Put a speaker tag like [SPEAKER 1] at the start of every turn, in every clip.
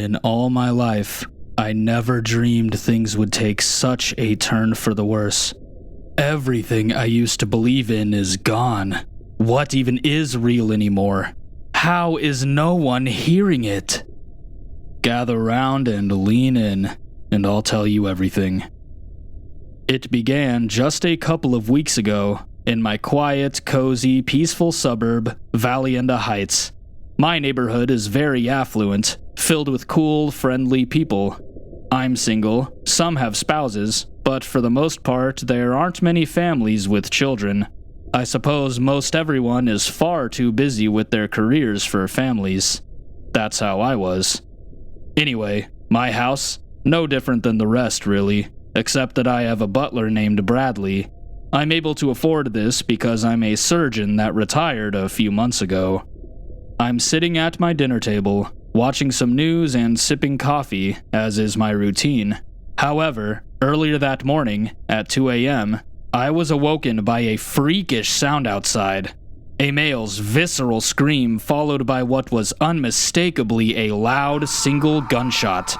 [SPEAKER 1] In all my life, I never dreamed things would take such a turn for the worse. Everything I used to believe in is gone. What even is real anymore? How is no one hearing it? Gather round and lean in, and I'll tell you everything. It began just a couple of weeks ago in my quiet, cozy, peaceful suburb, Valienda Heights. My neighborhood is very affluent, filled with cool, friendly people. I'm single, some have spouses, but for the most part, there aren't many families with children. I suppose most everyone is far too busy with their careers for families. That's how I was. Anyway, my house, no different than the rest really, except that I have a butler named Bradley. I'm able to afford this because I'm a surgeon that retired a few months ago. I'm sitting at my dinner table, watching some news and sipping coffee, as is my routine. However, earlier that morning, at 2 a.m., I was awoken by a freakish sound outside. A male's visceral scream followed by what was unmistakably a loud single gunshot.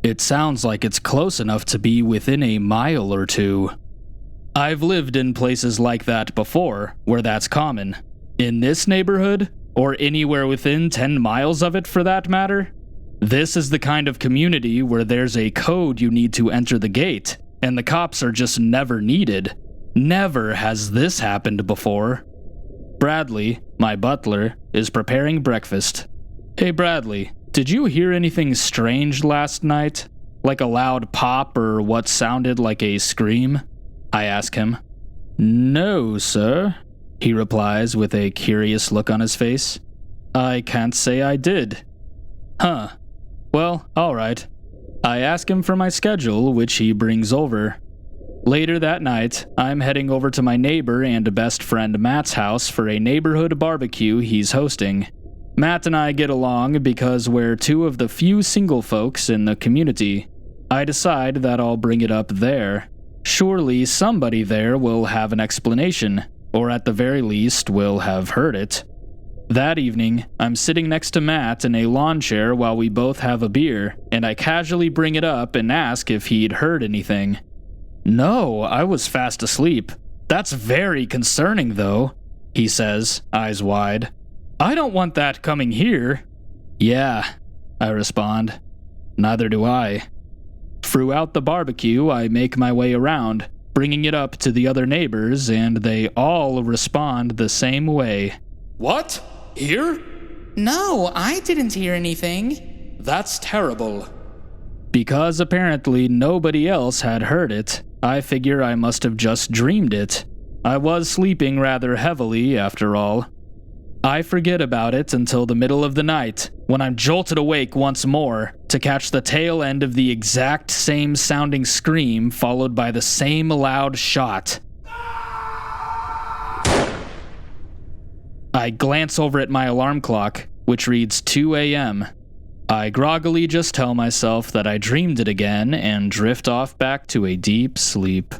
[SPEAKER 1] It sounds like it's close enough to be within a mile or two. I've lived in places like that before, where that's common. In this neighborhood, or anywhere within 10 miles of it for that matter, this is the kind of community where there's a code you need to enter the gate, and the cops are just never needed. Never has this happened before. Bradley, my butler, is preparing breakfast. Hey Bradley, did you hear anything strange last night? Like a loud pop or what sounded like a scream? I ask him. No, sir, he replies with a curious look on his face. I can't say I did. Huh. Well, alright. I ask him for my schedule, which he brings over. Later that night, I'm heading over to my neighbor and best friend Matt's house for a neighborhood barbecue he's hosting. Matt and I get along because we're two of the few single folks in the community. I decide that I'll bring it up there. Surely somebody there will have an explanation, or at the very least will have heard it. That evening, I'm sitting next to Matt in a lawn chair while we both have a beer, and I casually bring it up and ask if he'd heard anything. No, I was fast asleep. That's very concerning though, he says, eyes wide. I don't want that coming here. Yeah, I respond. Neither do I. Throughout the barbecue, I make my way around, bringing it up to the other neighbors, and they all respond the same way. What? Here?
[SPEAKER 2] No, I didn't hear anything.
[SPEAKER 1] That's terrible. Because apparently nobody else had heard it, I figure I must have just dreamed it. I was sleeping rather heavily, after all. I forget about it until the middle of the night, when I'm jolted awake once more to catch the tail end of the exact same sounding scream followed by the same loud shot. I glance over at my alarm clock, which reads 2 a.m. I groggily just tell myself that I dreamed it again and drift off back to a deep sleep.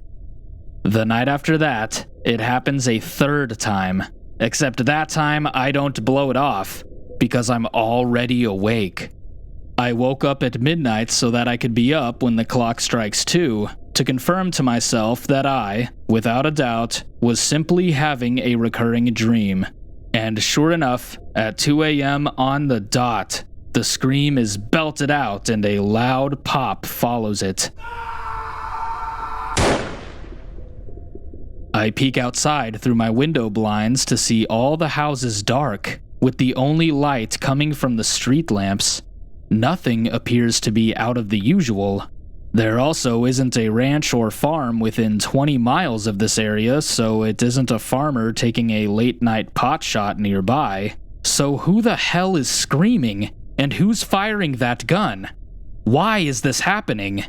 [SPEAKER 1] The night after that, it happens a third time, except that time I don't blow it off, because I'm already awake. I woke up at midnight so that I could be up when the clock strikes 2, to confirm to myself that I, without a doubt, was simply having a recurring dream. And sure enough, at 2 a.m. on the dot, the scream is belted out and a loud pop follows it. I peek outside through my window blinds to see all the houses dark, with the only light coming from the street lamps. Nothing appears to be out of the usual. There also isn't a ranch or farm within 20 miles of this area, so it isn't a farmer taking a late-night pot shot nearby. So who the hell is screaming? And who's firing that gun? Why is this happening?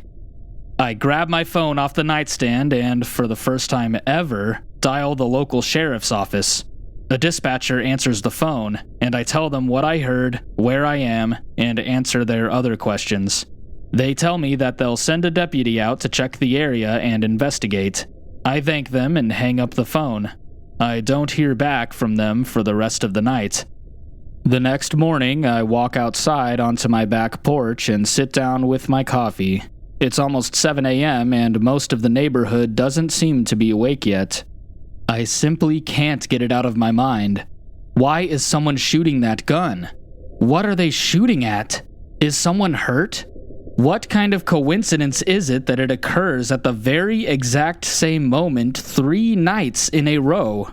[SPEAKER 1] I grab my phone off the nightstand and, for the first time ever, dial the local sheriff's office. The dispatcher answers the phone, and I tell them what I heard, where I am, and answer their other questions. They tell me that they'll send a deputy out to check the area and investigate. I thank them and hang up the phone. I don't hear back from them for the rest of the night. The next morning, I walk outside onto my back porch and sit down with my coffee. It's almost 7 a.m. and most of the neighborhood doesn't seem to be awake yet. I simply can't get it out of my mind. Why is someone shooting that gun? What are they shooting at? Is someone hurt? What kind of coincidence is it that it occurs at the very exact same moment 3 nights in a row?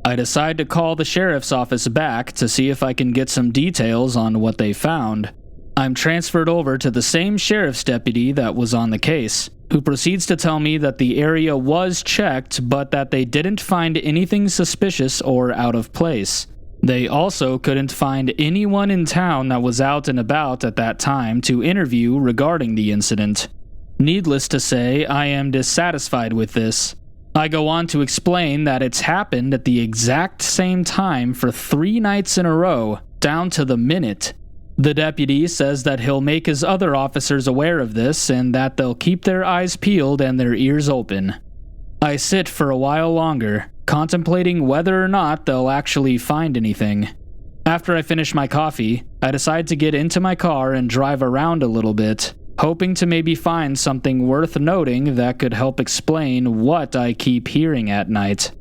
[SPEAKER 1] I decide to call the sheriff's office back to see if I can get some details on what they found. I'm transferred over to the same sheriff's deputy that was on the case, who proceeds to tell me that the area was checked, but that they didn't find anything suspicious or out of place. They also couldn't find anyone in town that was out and about at that time to interview regarding the incident. Needless to say, I am dissatisfied with this. I go on to explain that it's happened at the exact same time for 3 nights in a row, down to the minute. The deputy says that he'll make his other officers aware of this and that they'll keep their eyes peeled and their ears open. I sit for a while longer, contemplating whether or not they'll actually find anything. After I finish my coffee, I decide to get into my car and drive around a little bit, hoping to maybe find something worth noting that could help explain what I keep hearing at night.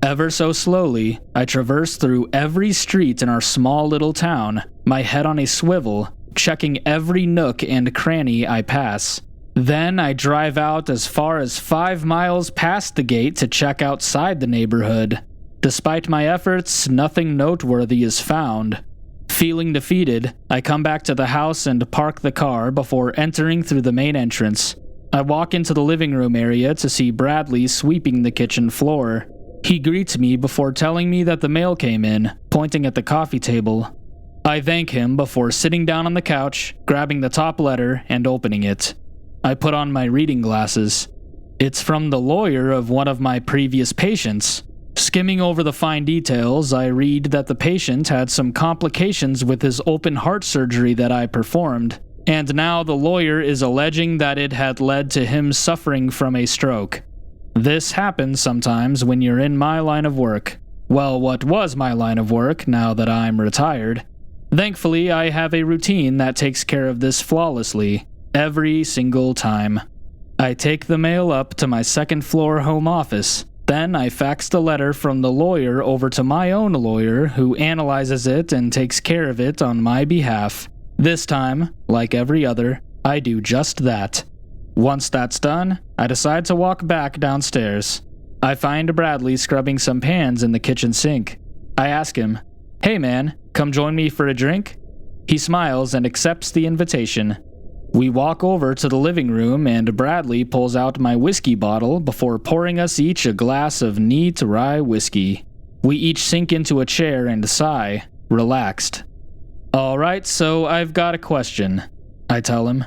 [SPEAKER 1] Ever so slowly, I traverse through every street in our small little town, my head on a swivel, checking every nook and cranny I pass. Then I drive out as far as 5 miles past the gate to check outside the neighborhood. Despite my efforts, nothing noteworthy is found. Feeling defeated, I come back to the house and park the car before entering through the main entrance. I walk into the living room area to see Bradley sweeping the kitchen floor. He greets me before telling me that the mail came in, pointing at the coffee table. I thank him before sitting down on the couch, grabbing the top letter, and opening it. I put on my reading glasses. It's from the lawyer of one of my previous patients. Skimming over the fine details, I read that the patient had some complications with his open heart surgery that I performed, and now the lawyer is alleging that it had led to him suffering from a stroke. This happens sometimes when you're in my line of work. Well, what was my line of work now that I'm retired. Thankfully, I have a routine that takes care of this flawlessly, every single time. I take the mail up to my second-floor home office. Then I fax the letter from the lawyer over to my own lawyer, who analyzes it and takes care of it on my behalf. This time, like every other, I do just that. Once that's done, I decide to walk back downstairs. I find Bradley scrubbing some pans in the kitchen sink. I ask him, "Hey man, come join me for a drink?" He smiles and accepts the invitation. We walk over to the living room and Bradley pulls out my whiskey bottle before pouring us each a glass of neat rye whiskey. We each sink into a chair and sigh, relaxed. "Alright, so I've got a question," I tell him.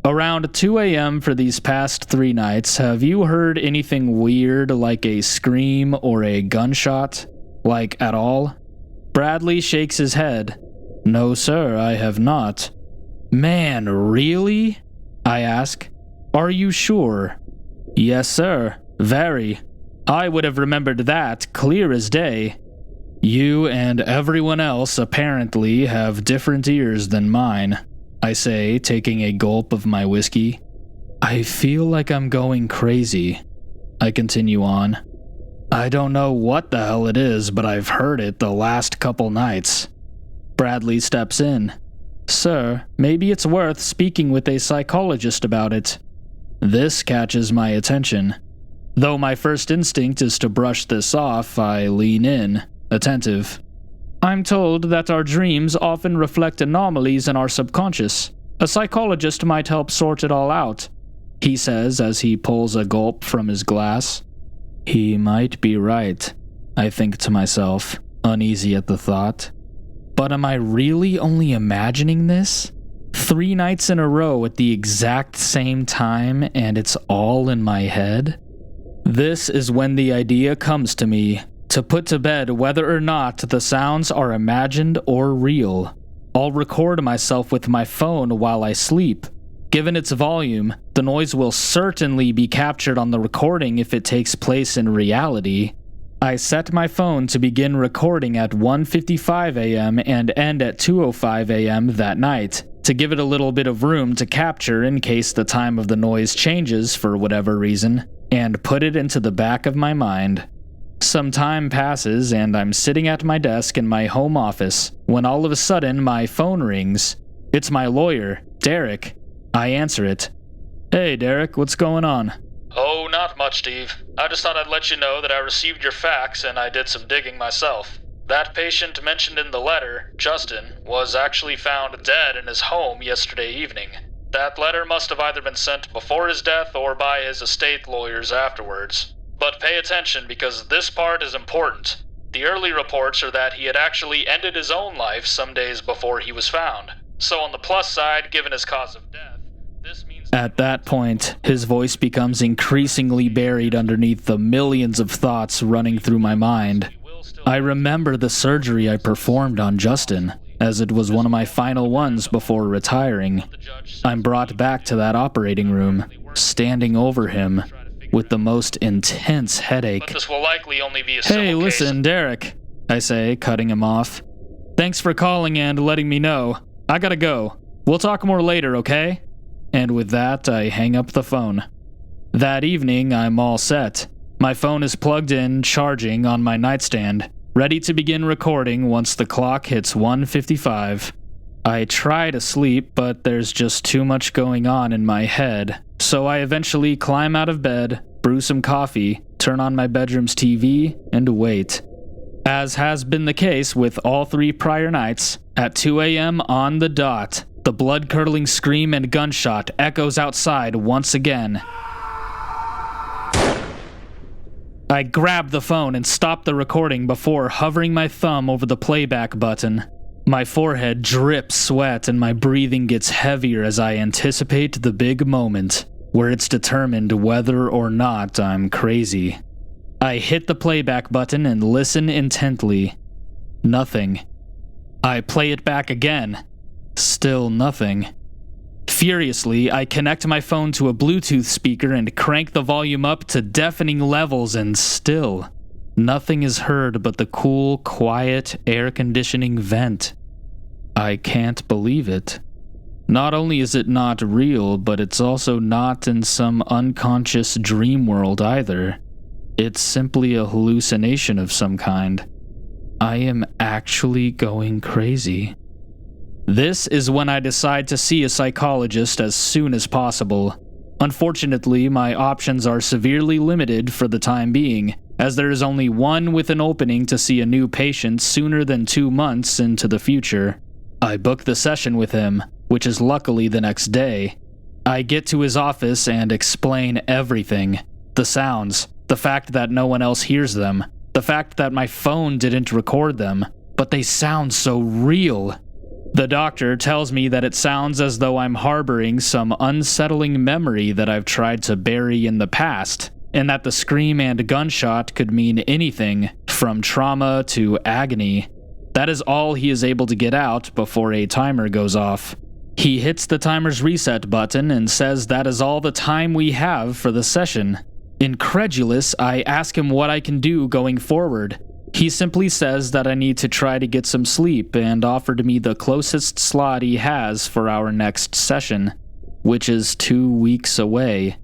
[SPEAKER 1] "Around 2 a.m. for these past 3 nights, have you heard anything weird like a scream or a gunshot? Like at all?" Bradley shakes his head. "No sir, I have not." "Man, really?" I ask. "Are you sure?" "Yes, sir. Very. I would have remembered that clear as day." "You and everyone else apparently have different ears than mine," I say, taking a gulp of my whiskey. "I feel like I'm going crazy," I continue on. "I don't know what the hell it is, but I've heard it the last couple nights." Bradley steps in. "Sir, maybe it's worth speaking with a psychologist about it." This catches my attention. Though my first instinct is to brush this off, I lean in, attentive. "I'm told that our dreams often reflect anomalies in our subconscious. A psychologist might help sort it all out," he says as he pulls a gulp from his glass. He might be right, I think to myself, uneasy at the thought. But am I really only imagining this? 3 nights in a row at the exact same time, and it's all in my head? This is when the idea comes to me, to put to bed whether or not the sounds are imagined or real. I'll record myself with my phone while I sleep. Given its volume, the noise will certainly be captured on the recording if it takes place in reality. I set my phone to begin recording at 1:55 a.m. and end at 2:05 a.m. that night, to give it a little bit of room to capture in case the time of the noise changes for whatever reason, and put it into the back of my mind. Some time passes and I'm sitting at my desk in my home office when all of a sudden my phone rings. It's my lawyer, Derek. I answer it. "Hey Derek, what's going on?"
[SPEAKER 3] "Oh, not much, Steve. I just thought I'd let you know that I received your fax and I did some digging myself. That patient mentioned in the letter, Justin, was actually found dead in his home yesterday evening. That letter must have either been sent before his death or by his estate lawyers afterwards. But pay attention because this part is important. The early reports are that he had actually ended his own life some days before he was found. So on the plus side, given his cause of death, this means..."
[SPEAKER 1] At that point, his voice becomes increasingly buried underneath the millions of thoughts running through my mind. I remember the surgery I performed on Justin, as it was one of my final ones before retiring. I'm brought back to that operating room, standing over him, with the most intense headache.
[SPEAKER 3] "But this will likely only be a
[SPEAKER 1] "Hey,
[SPEAKER 3] civil
[SPEAKER 1] listen,
[SPEAKER 3] case."
[SPEAKER 1] Derek," I say, cutting him off. "Thanks for calling and letting me know. I gotta go. We'll talk more later, okay?" And with that, I hang up the phone. That evening, I'm all set. My phone is plugged in, charging on my nightstand, ready to begin recording once the clock hits 1:55. I try to sleep, but there's just too much going on in my head, so I eventually climb out of bed, brew some coffee, turn on my bedroom's TV, and wait. As has been the case with all 3 prior nights, at 2 a.m. on the dot, the blood-curdling scream and gunshot echoes outside once again. I grab the phone and stop the recording before hovering my thumb over the playback button. My forehead drips sweat and my breathing gets heavier as I anticipate the big moment, where it's determined whether or not I'm crazy. I hit the playback button and listen intently. Nothing. I play it back again. Still nothing. Furiously, I connect my phone to a Bluetooth speaker and crank the volume up to deafening levels, and still, nothing is heard but the cool, quiet air conditioning vent. I can't believe it. Not only is it not real, but it's also not in some unconscious dream world either. It's simply a hallucination of some kind. I am actually going crazy. This is when I decide to see a psychologist as soon as possible. Unfortunately, my options are severely limited for the time being, as there is only one with an opening to see a new patient sooner than 2 months into the future. I book the session with him, which is luckily the next day. I get to his office and explain everything. The sounds, the fact that no one else hears them, the fact that my phone didn't record them, but they sound so real. The doctor tells me that it sounds as though I'm harboring some unsettling memory that I've tried to bury in the past, and that the scream and gunshot could mean anything, from trauma to agony. That is all he is able to get out before a timer goes off. He hits the timer's reset button and says that is all the time we have for the session. Incredulous, I ask him what I can do going forward. He simply says that I need to try to get some sleep and offered me the closest slot he has for our next session, which is 2 weeks away.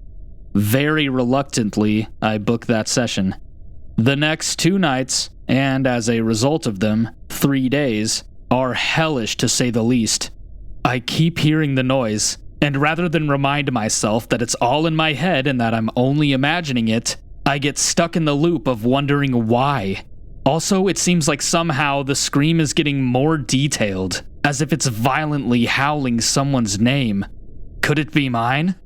[SPEAKER 1] Very reluctantly, I book that session. The next 2 nights, and as a result of them, 3 days, are hellish to say the least. I keep hearing the noise, and rather than remind myself that it's all in my head and that I'm only imagining it, I get stuck in the loop of wondering why. Also, it seems like somehow the scream is getting more detailed, as if it's violently howling someone's name. Could it be mine?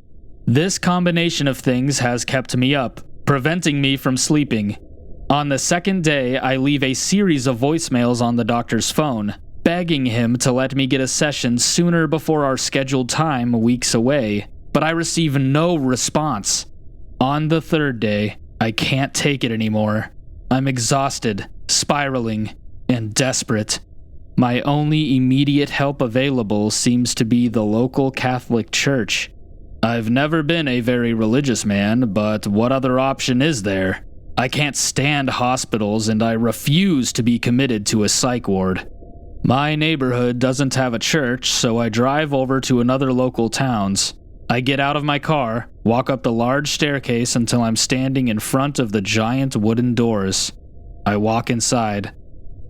[SPEAKER 1] This combination of things has kept me up, preventing me from sleeping. On the second day, I leave a series of voicemails on the doctor's phone, begging him to let me get a session sooner before our scheduled time weeks away, but I receive no response. On the third day, I can't take it anymore. I'm exhausted, spiraling, and desperate. My only immediate help available seems to be the local Catholic church. I've never been a very religious man, but what other option is there? I can't stand hospitals and I refuse to be committed to a psych ward. My neighborhood doesn't have a church, so I drive over to another local town's. I get out of my car, walk up the large staircase until I'm standing in front of the giant wooden doors. I walk inside.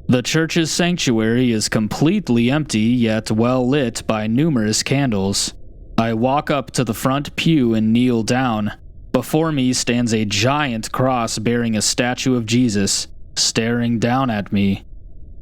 [SPEAKER 1] The church's sanctuary is completely empty, yet well lit by numerous candles. I walk up to the front pew and kneel down. Before me stands a giant cross bearing a statue of Jesus, staring down at me.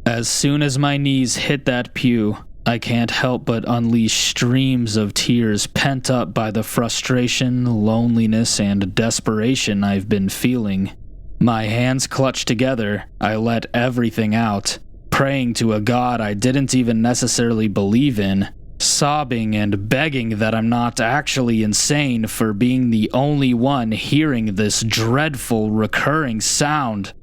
[SPEAKER 1] As soon as my knees hit that pew, I can't help but unleash streams of tears pent up by the frustration, loneliness, and desperation I've been feeling. My hands clutched together, I let everything out, praying to a God I didn't even necessarily believe in, sobbing and begging that I'm not actually insane for being the only one hearing this dreadful recurring sound.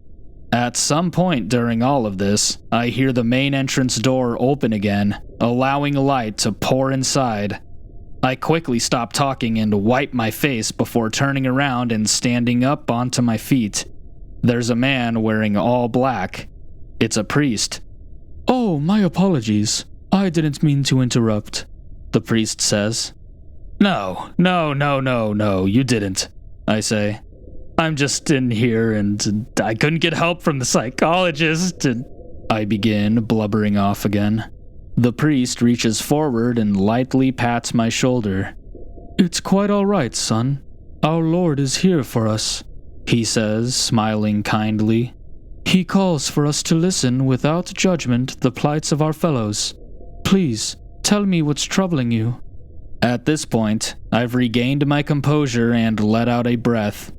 [SPEAKER 1] At some point during all of this, I hear the main entrance door open again, allowing light to pour inside. I quickly stop talking and wipe my face before turning around and standing up onto my feet. There's a man wearing all black. It's a priest. "Oh, my apologies. I didn't mean to interrupt," the priest says. No, you didn't," I say. "I'm just in here and I couldn't get help from the psychologist and—" I begin blubbering off again. The priest reaches forward and lightly pats my shoulder. "It's quite all right, son. Our Lord is here for us," he says, smiling kindly. "He calls for us to listen without judgment the plights of our fellows. Please, tell me what's troubling you." At this point, I've regained my composure and let out a breath.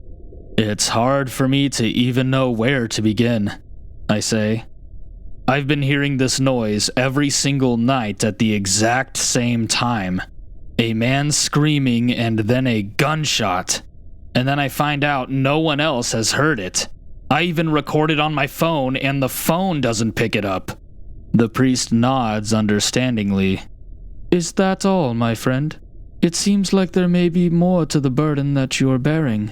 [SPEAKER 1] "It's hard for me to even know where to begin," I say. "I've been hearing this noise every single night at the exact same time. A man screaming and then a gunshot. And then I find out no one else has heard it. I even record it on my phone and the phone doesn't pick it up." The priest nods understandingly. "Is that all, my friend? It seems like there may be more to the burden that you're bearing,"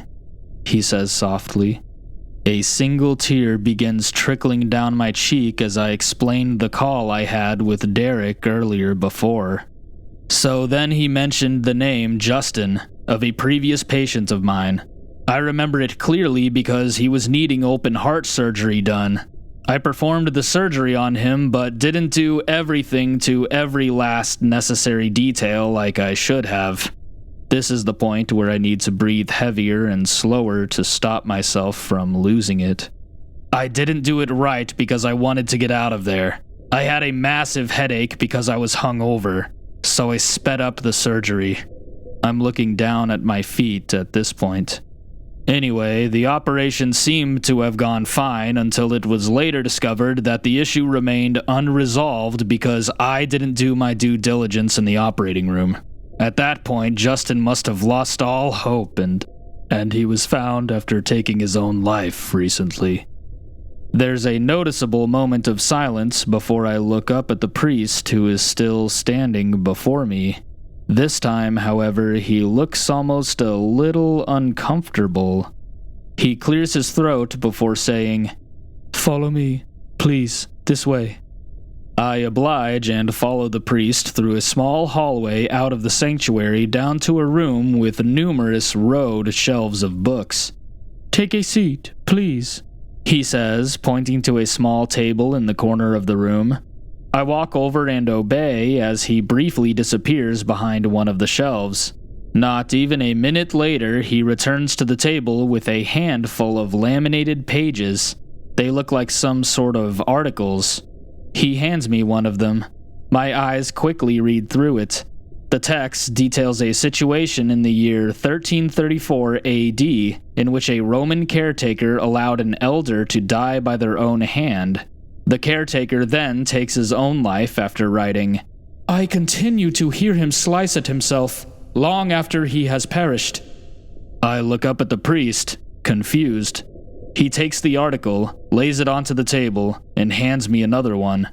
[SPEAKER 1] he says softly. A single tear begins trickling down my cheek as I explain the call I had with Derek earlier before. So then he mentioned the name Justin of a previous patient of mine. I remember it clearly because he was needing open heart surgery done. I performed the surgery on him but didn't do everything to every last necessary detail like I should have. This is the point where I need to breathe heavier and slower to stop myself from losing it. I didn't do it right because I wanted to get out of there. I had a massive headache because I was hungover, so I sped up the surgery. I'm looking down at my feet at this point. Anyway, the operation seemed to have gone fine until it was later discovered that the issue remained unresolved because I didn't do my due diligence in the operating room. At that point, Justin must have lost all hope and he was found after taking his own life recently. There's a noticeable moment of silence before I look up at the priest who is still standing before me. This time, however, he looks almost a little uncomfortable. He clears his throat before saying, "Follow me, please, this way." I oblige and follow the priest through a small hallway out of the sanctuary down to a room with numerous rowed shelves of books. "Take a seat, please," he says, pointing to a small table in the corner of the room. I walk over and obey as he briefly disappears behind one of the shelves. Not even a minute later, he returns to the table with a handful of laminated pages. They look like some sort of articles. He hands me one of them. My eyes quickly read through it. The text details a situation in the year 1334 AD in which a Roman caretaker allowed an elder to die by their own hand. The caretaker then takes his own life after writing, "I continue to hear him slice at himself, long after he has perished." I look up at the priest, confused. He takes the article, lays it onto the table, and hands me another one.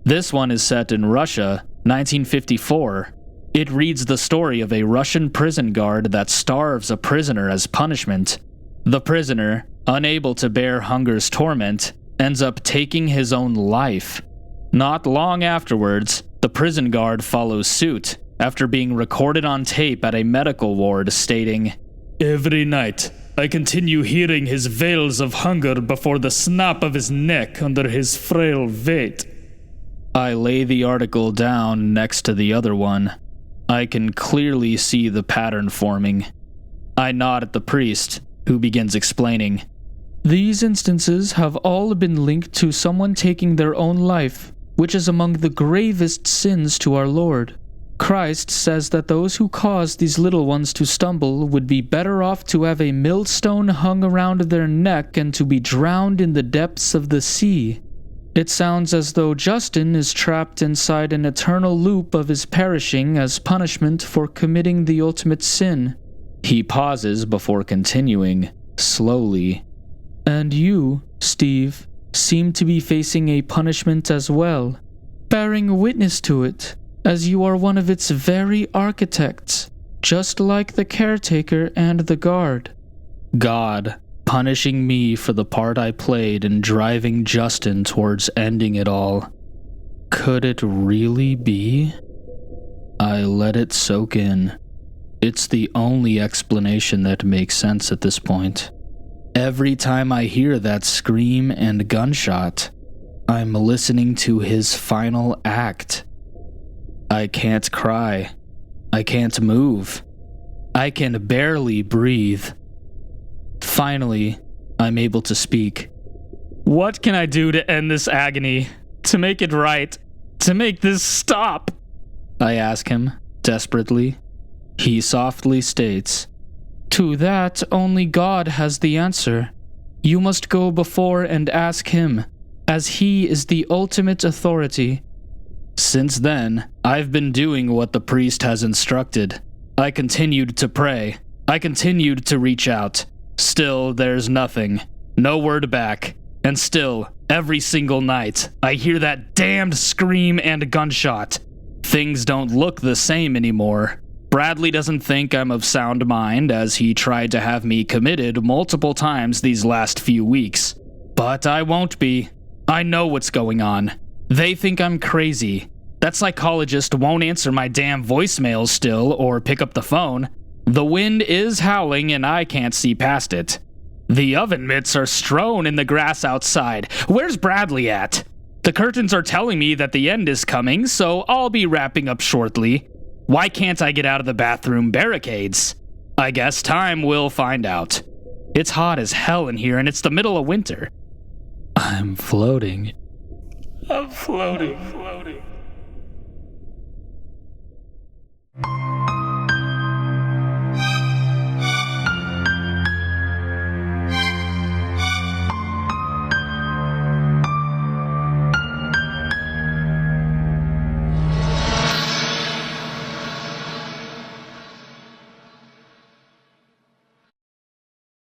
[SPEAKER 1] This one is set in Russia, 1954. It reads the story of a Russian prison guard that starves a prisoner as punishment. The prisoner, unable to bear hunger's torment, ends up taking his own life. Not long afterwards, the prison guard follows suit after being recorded on tape at a medical ward stating, "Every night, I continue hearing his wails of hunger before the snap of his neck under his frail weight." I lay the article down next to the other one. I can clearly see the pattern forming. I nod at the priest, who begins explaining. "These instances have all been linked to someone taking their own life, which is among the gravest sins to our Lord. Christ says that those who cause these little ones to stumble would be better off to have a millstone hung around their neck and to be drowned in the depths of the sea. It sounds as though Justin is trapped inside an eternal loop of his perishing as punishment for committing the ultimate sin." He pauses before continuing, slowly. "And you, Steve, seem to be facing a punishment as well, bearing witness to it, as you are one of its very architects, just like the caretaker and the guard." God punishing me for the part I played in driving Justin towards ending it all. Could it really be? I let it soak in. It's the only explanation that makes sense at this point. Every time I hear that scream and gunshot, I'm listening to his final act. I can't cry. I can't move. I can barely breathe. Finally, I'm able to speak. "What can I do to end this agony? To make it right? To make this stop?" I ask him, desperately. He softly states, "To that, only God has the answer. You must go before and ask him, as he is the ultimate authority." Since then, I've been doing what the priest has instructed. I continued to pray. I continued to reach out. Still, there's nothing. No word back. And still, every single night, I hear that damned scream and gunshot. Things don't look the same anymore. Bradley doesn't think I'm of sound mind, as he tried to have me committed multiple times these last few weeks. But I won't be. I know what's going on. They think I'm crazy. That psychologist won't answer my damn voicemails still or pick up the phone. The wind is howling and I can't see past it. The oven mitts are strewn in the grass outside. Where's Bradley at? The curtains are telling me that the end is coming, so I'll be wrapping up shortly. Why can't I get out of the bathroom barricades? I guess time will find out. It's hot as hell in here and it's the middle of winter. I'm floating. I'm floating.